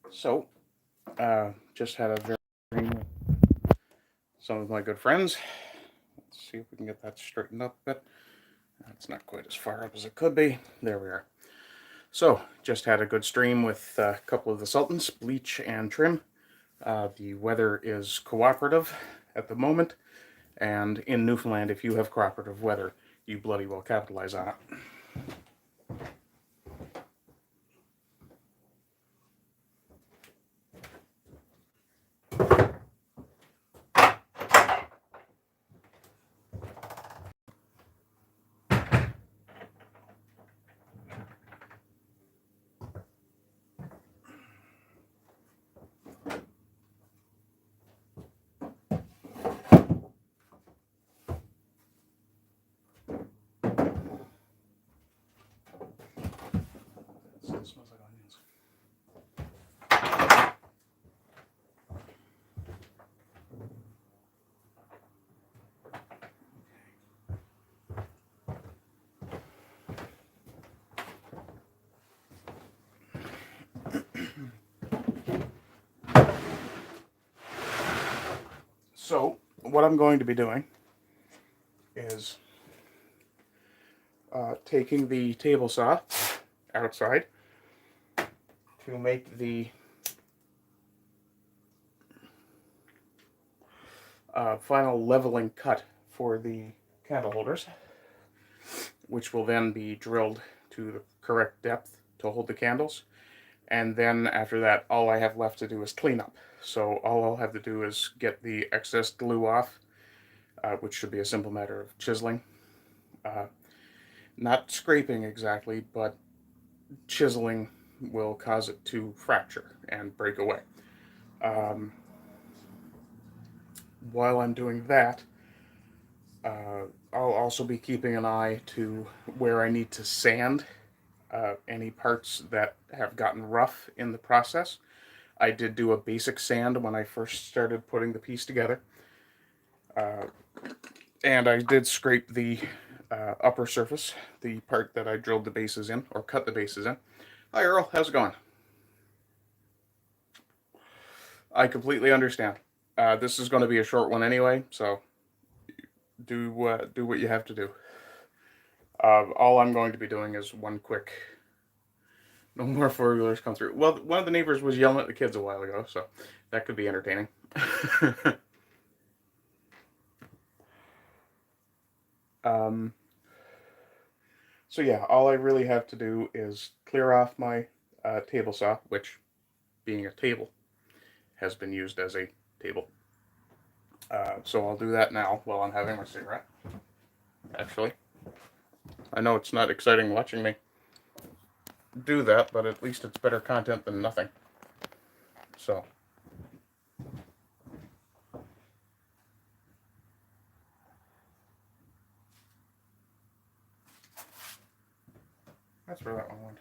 So, just had a very dream with some of my good friends. Let's see if we can get that straightened up a bit. It's not quite as far up as it could be. There we are. So, just had a good stream with a couple of the Sultans, Bleach and Trim. The weather is cooperative at the moment, and in Newfoundland, if you have cooperative weather, you bloody well capitalize on it. It smells like onions. So, what I'm going to be doing is taking the table saw outside to make the final leveling cut for the candle holders, which will then be drilled to the correct depth to hold the candles. And then after that, all I have left to do is clean up. So all I'll have to do is get the excess glue off, which should be a simple matter of chiseling. Not scraping exactly, but chiseling will cause it to fracture and break away. While I'm doing that, I'll also be keeping an eye to where I need to sand any parts that have gotten rough in the process. I did do a basic sand when I first started putting the piece together. And I did scrape the upper surface, the part that I drilled the bases in, or cut the bases in. Hi Earl, how's it going? I completely understand. This is going to be a short one anyway, so do what you have to do. All I'm going to be doing is one quick. No more four-wheelers come through. Well, one of the neighbors was yelling at the kids a while ago, so that could be entertaining. um, so yeah, all I really have to do is clear off my table saw, which, being a table, has been used as a table. So I'll do that now while I'm having my cigarette. Actually, I know it's not exciting watching me do that, but at least it's better content than nothing. So. That's where that one went.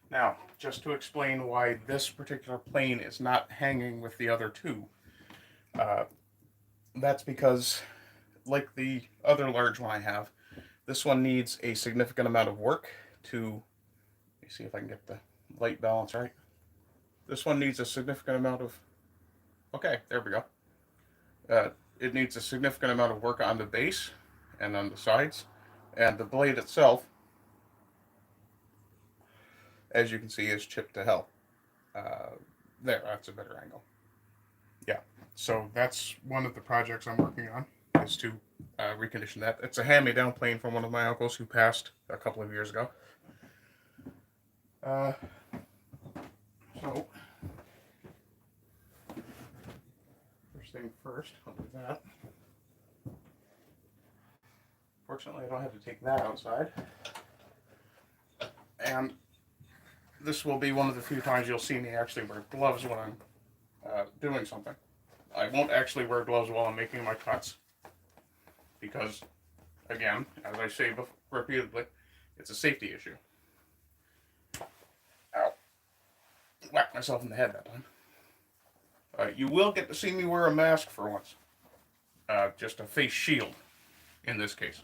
Now, just to explain why this particular plane is not hanging with the other two, that's because, like the other large one I have, this one needs a significant amount of work to, let me see if I can get the light balance right. This one needs a significant amount of, okay, there we go. It needs a significant amount of work on the base and on the sides, and the blade itself, as you can see, is chipped to hell. There, that's a better angle. Yeah, so that's one of the projects I'm working on, is to recondition that. It's a hand-me-down plane from one of my uncles who passed a couple of years ago. So, first thing first, I'll do that. Fortunately, I don't have to take that outside. And this will be one of the few times you'll see me actually wear gloves when I'm doing something. I won't actually wear gloves while I'm making my cuts because, again, as I say repeatedly, it's a safety issue. Ow. Whacked myself in the head that time. You will get to see me wear a mask for once. Just a face shield, in this case.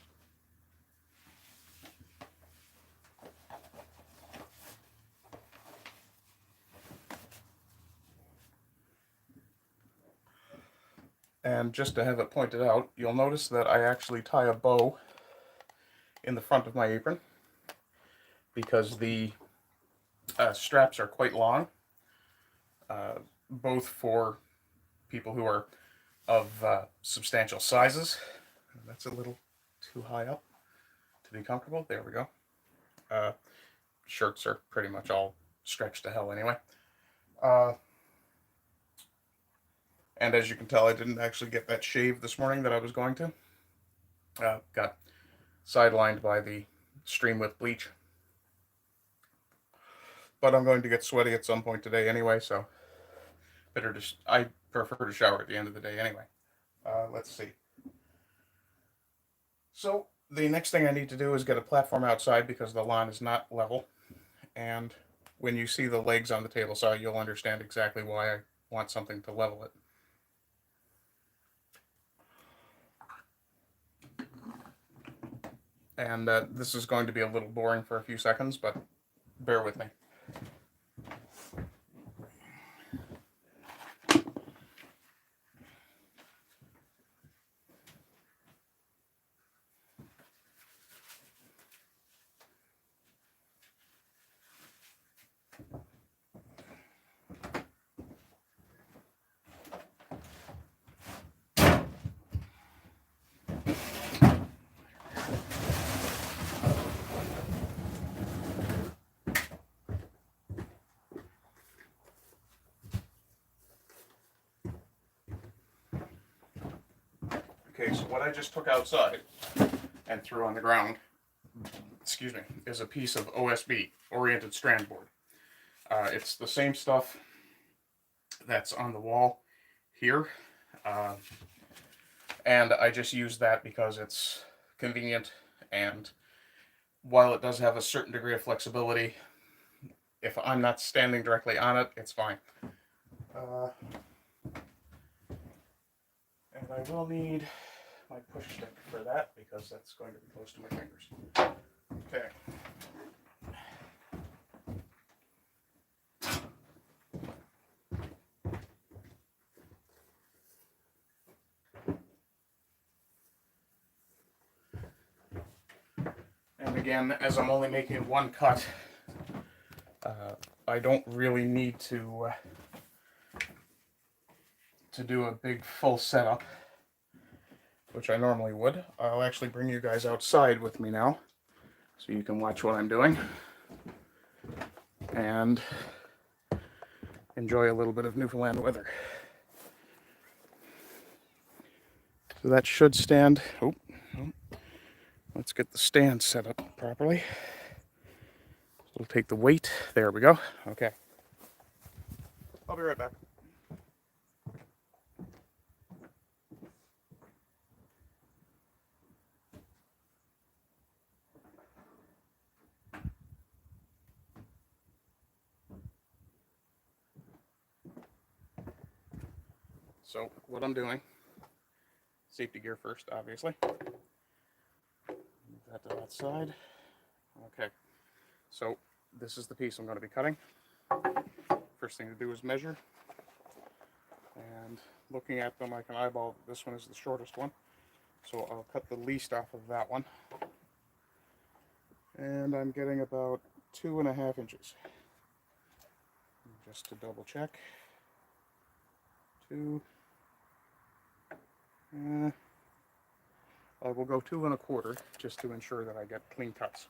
And just to have it pointed out, you'll notice that I actually tie a bow in the front of my apron because the straps are quite long, both for people who are of substantial sizes. That's a little too high up to be comfortable. There we go. Shirts are pretty much all stretched to hell anyway. And as you can tell, I didn't actually get that shave this morning that I was going to. Got sidelined by the stream with bleach. But I'm going to get sweaty at some point today anyway, so I prefer to shower at the end of the day anyway. Let's see. So the next thing I need to do is get a platform outside because the lawn is not level. And when you see the legs on the table saw, you'll understand exactly why I want something to level it. And this is going to be a little boring for a few seconds, but bear with me. Okay, so what I just took outside and threw on the ground, excuse me, is a piece of OSB, oriented strand board. It's the same stuff that's on the wall here, and I just use that because it's convenient, and while it does have a certain degree of flexibility, if I'm not standing directly on it, it's fine. And I will need my push stick for that because that's going to be close to my fingers. Okay. And again, as I'm only making one cut, I don't really need to do a big full setup, which I normally would. I'll actually bring you guys outside with me now so you can watch what I'm doing and enjoy a little bit of Newfoundland weather. So that should stand. Oh, let's get the stand set up properly. We'll take the weight. There we go. Okay. I'll be right back. So what I'm doing, safety gear first, obviously. Move that to that side. Okay. So this is the piece I'm going to be cutting. First thing to do is measure. And looking at them, I can eyeball this one is the shortest one. So I'll cut the least off of that one. And I'm getting about 2.5 inches. Just to double check. 2. I will go 2 1/4 just to ensure that I get clean cuts.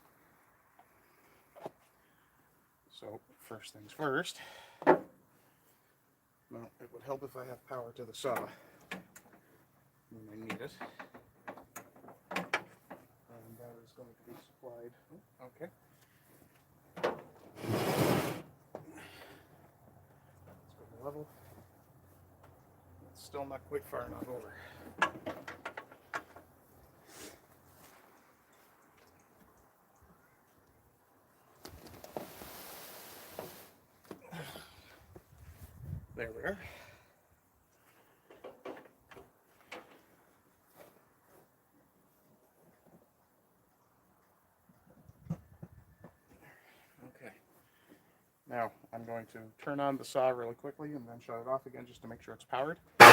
So first things first. Well, it would help if I have power to the saw when I need it. And that is going to be supplied. Oh, okay. Let's go to level. It's still not quite far enough over. There we are. I'm going to turn on the saw really quickly and then shut it off again just to make sure it's powered. Get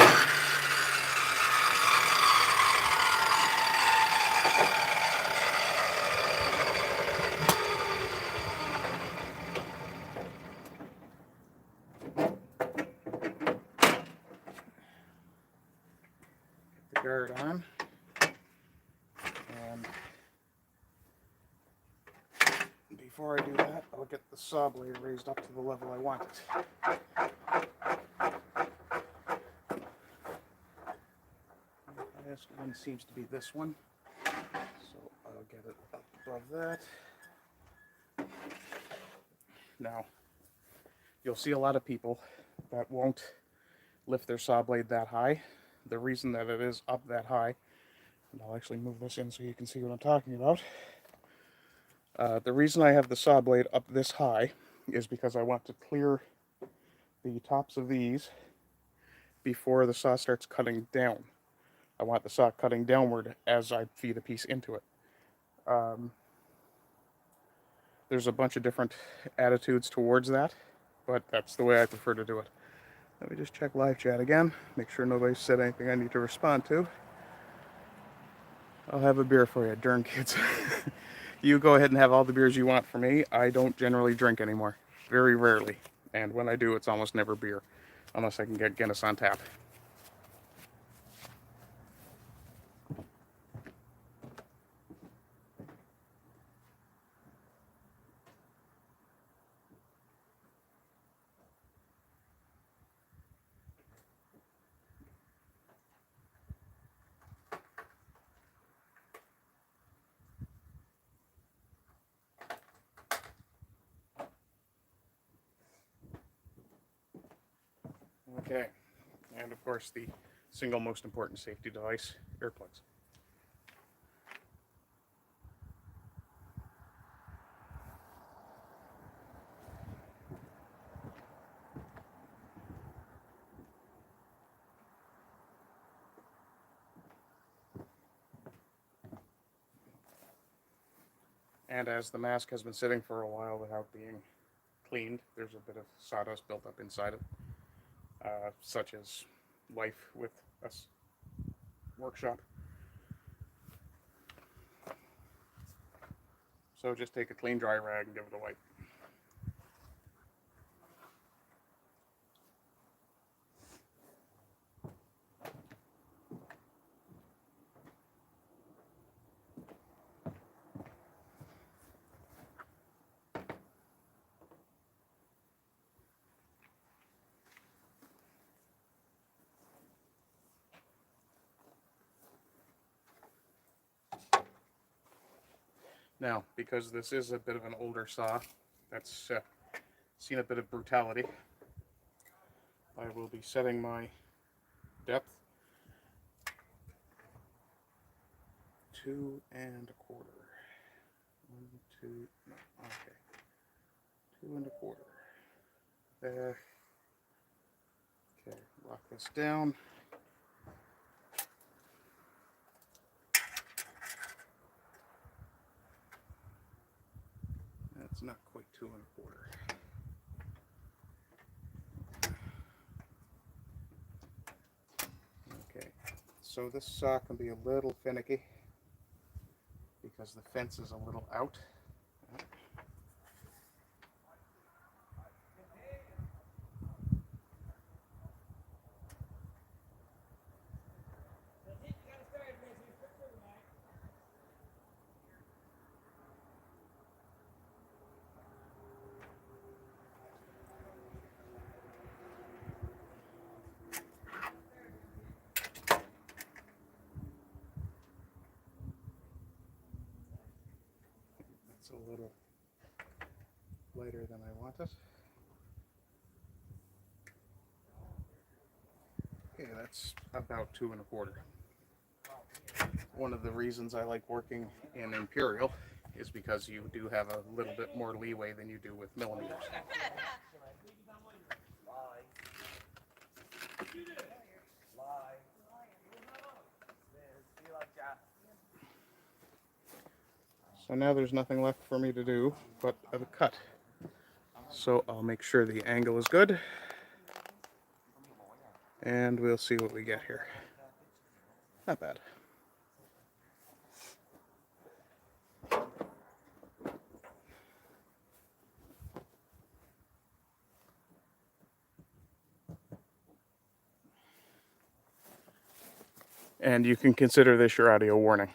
the guard on. And before I do that, I'll get the saw blade raised up to the level I want it. The highest one seems to be this one, so I'll get it up above that. Now, you'll see a lot of people that won't lift their saw blade that high. The reason that it is up that high, and I'll actually move this in so you can see what I'm talking about. The reason I have the saw blade up this high is because I want to clear the tops of these before the saw starts cutting down. I want the saw cutting downward as I feed a piece into it. There's a bunch of different attitudes towards that, but that's the way I prefer to do it. Let me just check live chat again, make sure nobody said anything I need to respond to. I'll have a beer for you, darn kids. You go ahead and have all the beers you want for me. I don't generally drink anymore, very rarely. And when I do, it's almost never beer, unless I can get Guinness on tap. Okay, and of course the single most important safety device, earplugs. And as the mask has been sitting for a while without being cleaned, there's a bit of sawdust built up inside it, such as life with a workshop. So just take a clean dry rag and give it a wipe. Now, because this is a bit of an older saw that's seen a bit of brutality, I will be setting my depth 2 1/4. 1, 2, no, okay. 2 1/4. There. Okay, lock this down. That's not quite 2 1/4. Okay, so this saw can be a little finicky because the fence is a little out. It's a little lighter than I want it. Okay, that's about 2 1/4. One of the reasons I like working in Imperial is because you do have a little bit more leeway than you do with millimeters. So now there's nothing left for me to do but a cut. So I'll make sure the angle is good, and we'll see what we get here. Not bad. And you can consider this your audio warning.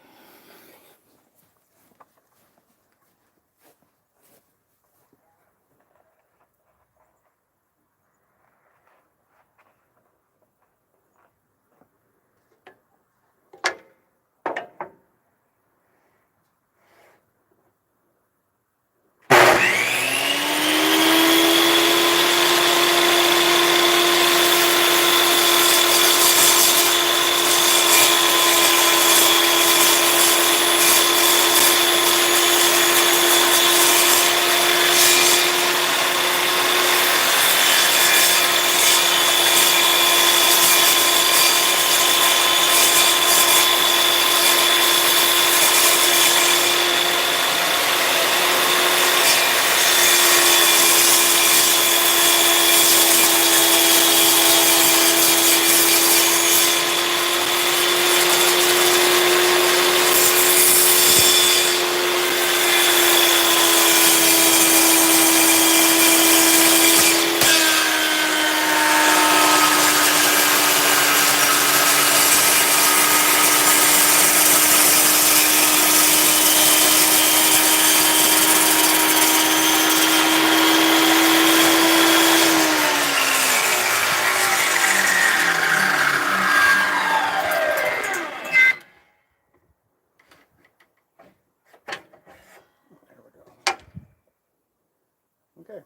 Okay,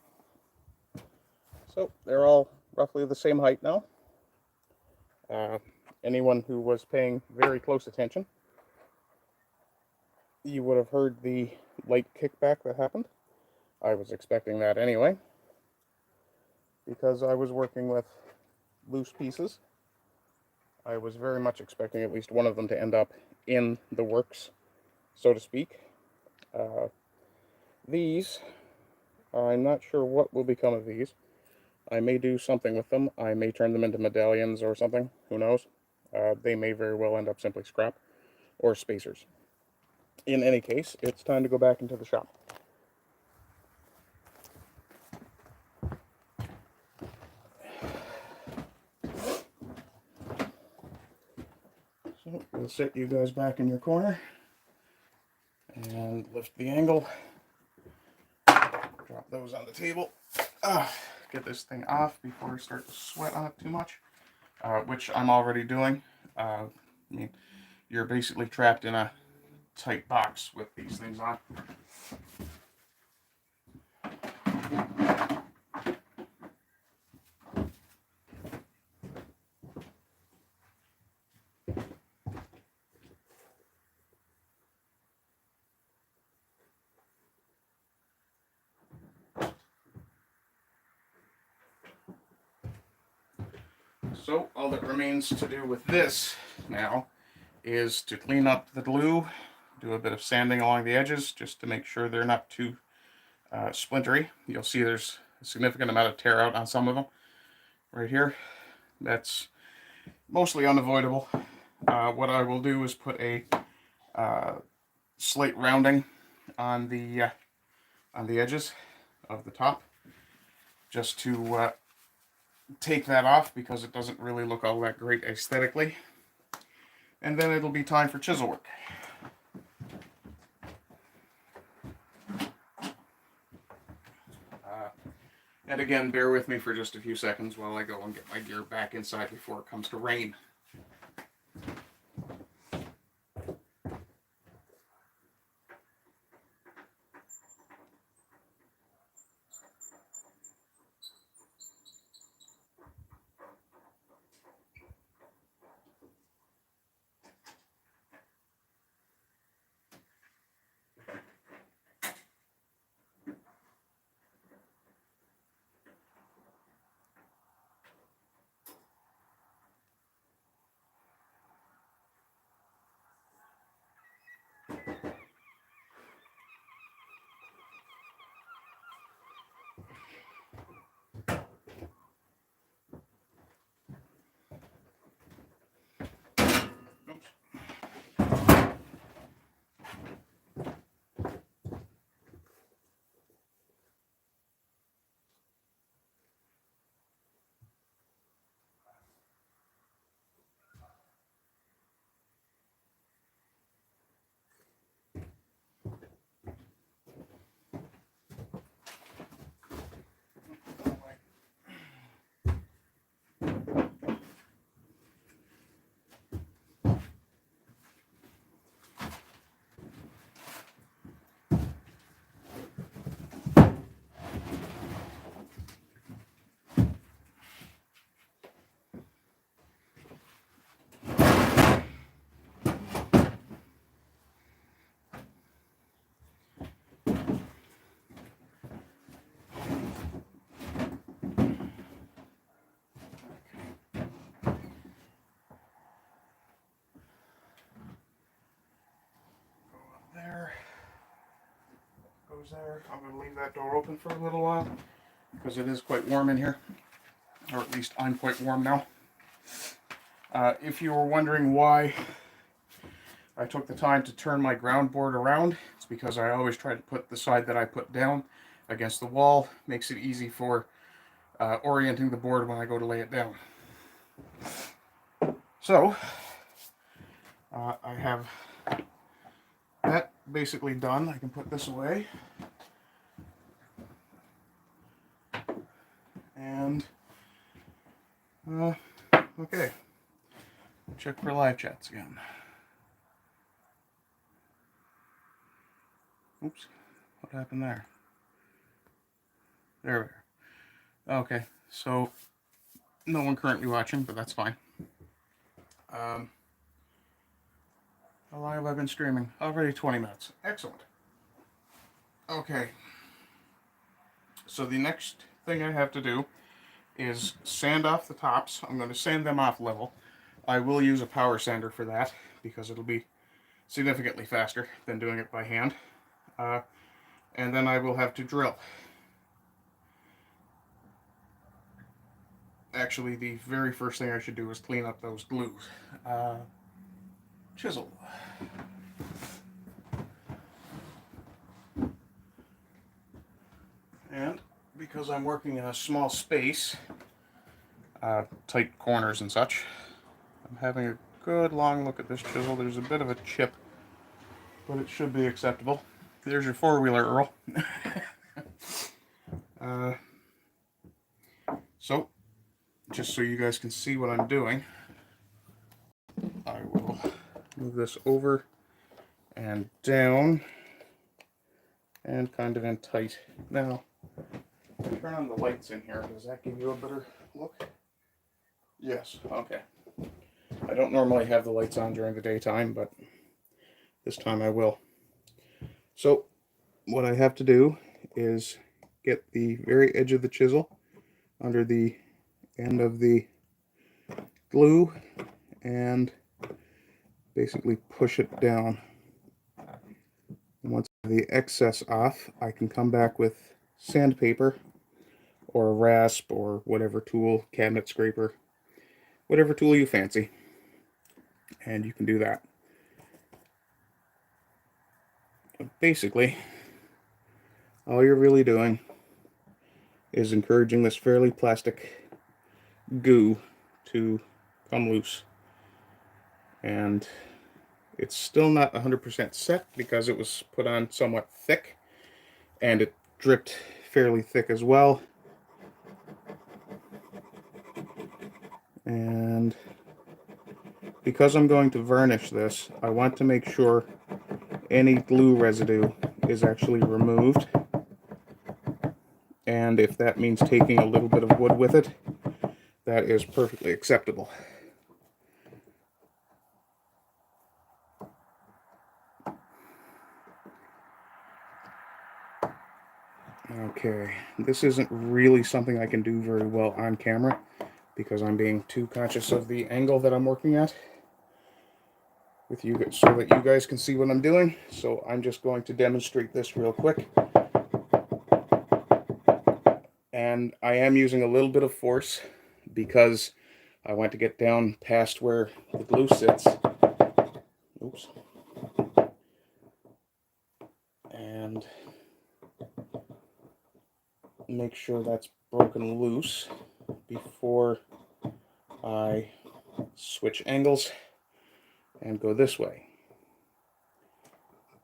so they're all roughly the same height now. Anyone who was paying very close attention, you would have heard the light kickback that happened. I was expecting that anyway, because I was working with loose pieces. I was very much expecting at least one of them to end up in the works, so to speak. These, I'm not sure what will become of these. I may do something with them. I may turn them into medallions or something. Who knows? They may very well end up simply scrap or spacers. In any case, it's time to go back into the shop. So we'll set you guys back in your corner and lift the angle. Drop those on the table. Get this thing off before I start to sweat on it too much, which I'm already doing. I mean, you're basically trapped in a tight box with these things on. So all that remains to do with this now is to clean up the glue, do a bit of sanding along the edges just to make sure they're not too splintery. You'll see there's a significant amount of tear out on some of them right here. That's mostly unavoidable. What I will do is put a slight rounding on the edges of the top, just to take that off, because it doesn't really look all that great aesthetically. And then it'll be time for chisel work. And again, bear with me for just a few seconds while I go and get my gear back inside before it comes to rain. goes there. I'm going to leave that door open for a little while because it is quite warm in here, or at least I'm quite warm now. If you were wondering why I took the time to turn my ground board around, it's because I always try to put the side that I put down against the wall. Makes it easy for orienting the board when I go to lay it down. So, I have that basically done. I can put this away. And, okay. Check for live chats again. Oops, what happened there? There we are. Okay, so no one currently watching, but that's fine. How long have I been streaming? Already 20 minutes. Excellent. Okay. So the next thing I have to do is sand off the tops. I'm going to sand them off level. I will use a power sander for that because it'll be significantly faster than doing it by hand. And then I will have to drill. Actually, the very first thing I should do is clean up those glues. Chisel. And because I'm working in a small space, tight corners and such, I'm having a good long look at this chisel. There's a bit of a chip, but it should be acceptable. There's your four-wheeler, Earl. So, just so you guys can see what I'm doing, I will move this over and down and kind of in tight. Now, turn on the lights in here. Does that give you a better look? Yes, okay. I don't normally have the lights on during the daytime, but this time I will. So, what I have to do is get the very edge of the chisel under the end of the glue and basically push it down. Once the excess off, I can come back with sandpaper or a rasp or whatever tool, cabinet scraper, whatever tool you fancy, and you can do that. Basically, all you're really doing is encouraging this fairly plastic goo to come loose. And it's still not 100% set because it was put on somewhat thick and it dripped fairly thick as well. And because I'm going to varnish this, I want to make sure any glue residue is actually removed. And if that means taking a little bit of wood with it, that is perfectly acceptable. Okay, this isn't really something I can do very well on camera because I'm being too conscious of the angle that I'm working at with you, so that you guys can see what I'm doing. So I'm just going to demonstrate this real quick. And I am using a little bit of force because I want to get down past where the glue sits. Oops. And make sure that's broken loose before I switch angles and go this way.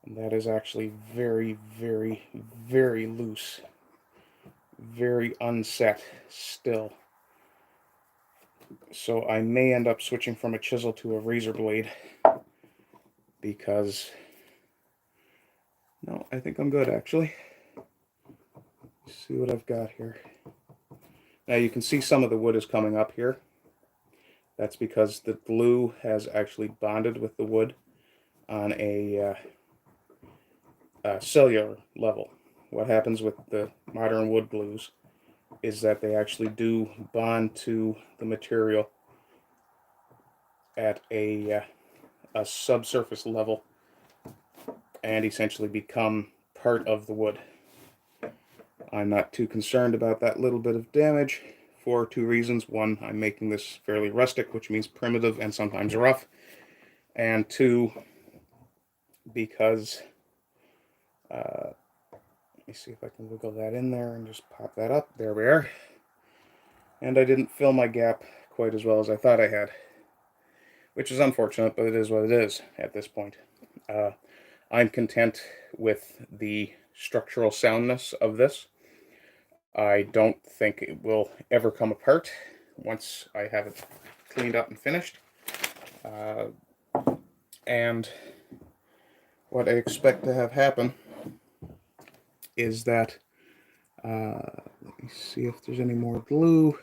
And that is actually very, very, very loose. Very unset still. So I may end up switching from a chisel to a razor blade because... No, I think I'm good actually. Let's see what I've got here. Now you can see some of the wood is coming up here. That's because the glue has actually bonded with the wood on a cellular level. What happens with the modern wood glues is that they actually do bond to the material at a subsurface level and essentially become part of the wood. I'm not too concerned about that little bit of damage for two reasons. One, I'm making this fairly rustic, which means primitive and sometimes rough. And two, because, let me see if I can wiggle that in there and just pop that up. There we are. And I didn't fill my gap quite as well as I thought I had, which is unfortunate, but it is what it is at this point. I'm content with the structural soundness of this. I don't think it will ever come apart once I have it cleaned up and finished. And what I expect to have happen is that, let me see if there's any more glue.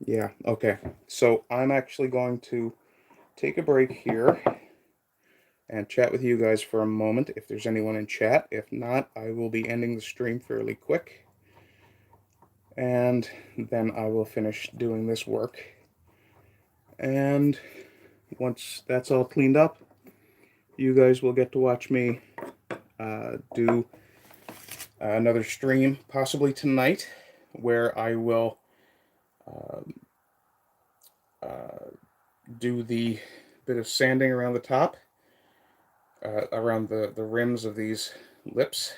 Yeah, okay. So I'm actually going to take a break here and chat with you guys for a moment if there's anyone in chat. If not, I will be ending the stream fairly quick. And then I will finish doing this work. And once that's all cleaned up, you guys will get to watch me do another stream, possibly tonight, where I will do the bit of sanding around the top, around the rims of these lips.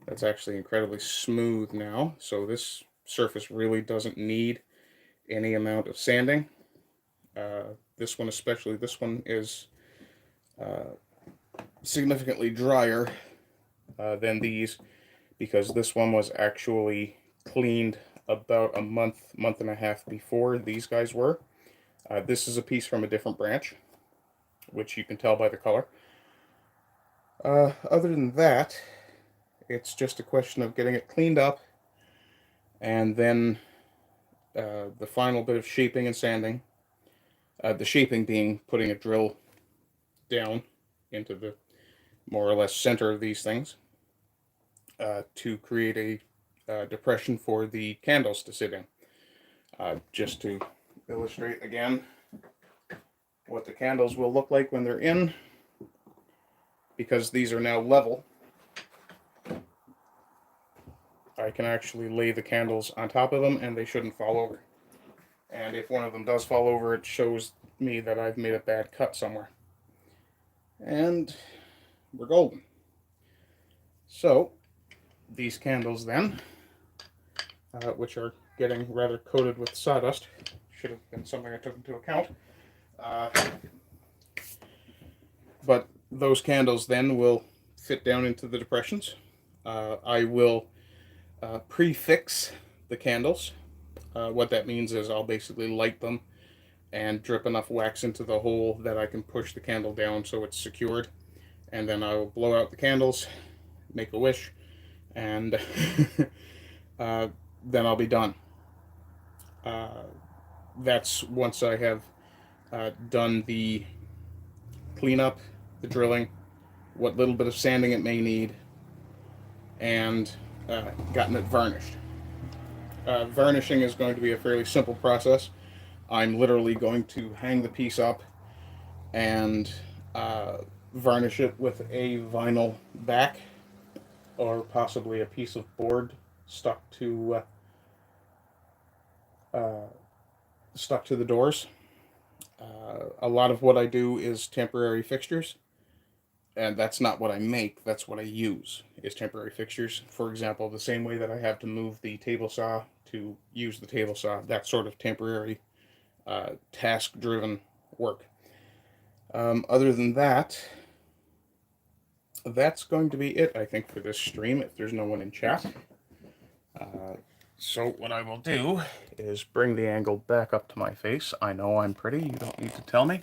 That's actually incredibly smooth now, so this surface really doesn't need any amount of sanding. This one especially, this one is significantly drier than these, because this one was actually cleaned about a month and a half before these guys were. This is a piece from a different branch, which you can tell by the color. Other than that, it's just a question of getting it cleaned up, and then the final bit of shaping and sanding. The shaping being putting a drill down into the more or less center of these things to create a depression for the candles to sit in. Just to illustrate again what the candles will look like when they're in, because these are now level, I can actually lay the candles on top of them and they shouldn't fall over. And if one of them does fall over, it shows me that I've made a bad cut somewhere. And we're golden. So, these candles then, which are getting rather coated with sawdust, should have been something I took into account. But those candles then will fit down into the depressions. I will prefix the candles. What that means is I'll basically light them and drip enough wax into the hole that I can push the candle down so it's secured. And then I will blow out the candles, make a wish, and then I'll be done. That's once I have done the cleanup, the drilling, what little bit of sanding it may need, and gotten it varnished. Varnishing is going to be a fairly simple process. I'm literally going to hang the piece up and varnish it with a vinyl back, or possibly a piece of board stuck to the doors. A lot of what I do is temporary fixtures, and that's not what I make, that's what I use, is temporary fixtures. For example, the same way that I have to move the table saw to use the table saw, that sort of temporary task-driven work. Other than that, that's going to be it, I think, for this stream, if there's no one in chat. So what I will do is bring the angle back up to my face. I know I'm pretty, you don't need to tell me.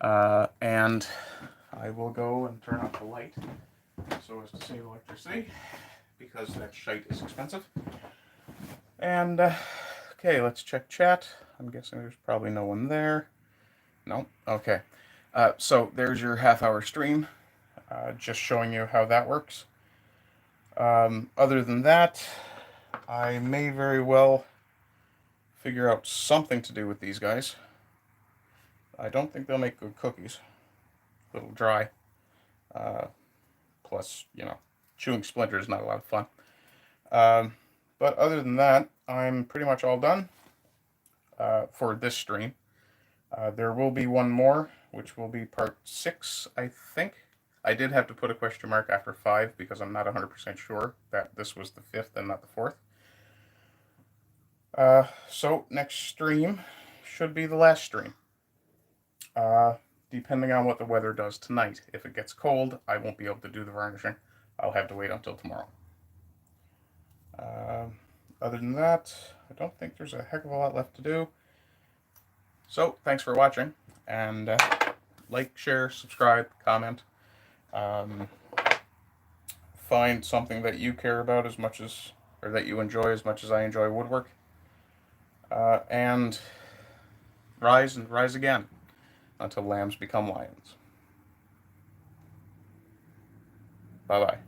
And I will go and turn off the light so as to save electricity, because that shite is expensive. And, okay, let's check chat. I'm guessing there's probably no one there. No? Okay. So there's your half-hour stream, just showing you how that works. Other than that, I may very well figure out something to do with these guys. I don't think they'll make good cookies. A little dry. Plus, you know, chewing splinters is not a lot of fun. But other than that, I'm pretty much all done for this stream. There will be one more, which will be part 6, I think. I did have to put a question mark after 5 because I'm not 100% sure that this was the 5th and not the 4th. So next stream should be the last stream. Depending on what the weather does tonight. If it gets cold, I won't be able to do the varnishing. I'll have to wait until tomorrow. Other than that, I don't think there's a heck of a lot left to do. So, thanks for watching, and like, share, subscribe, comment. Find something that you care about as much as, or that you enjoy as much as I enjoy woodwork. And rise and rise again until lambs become lions. Bye-bye.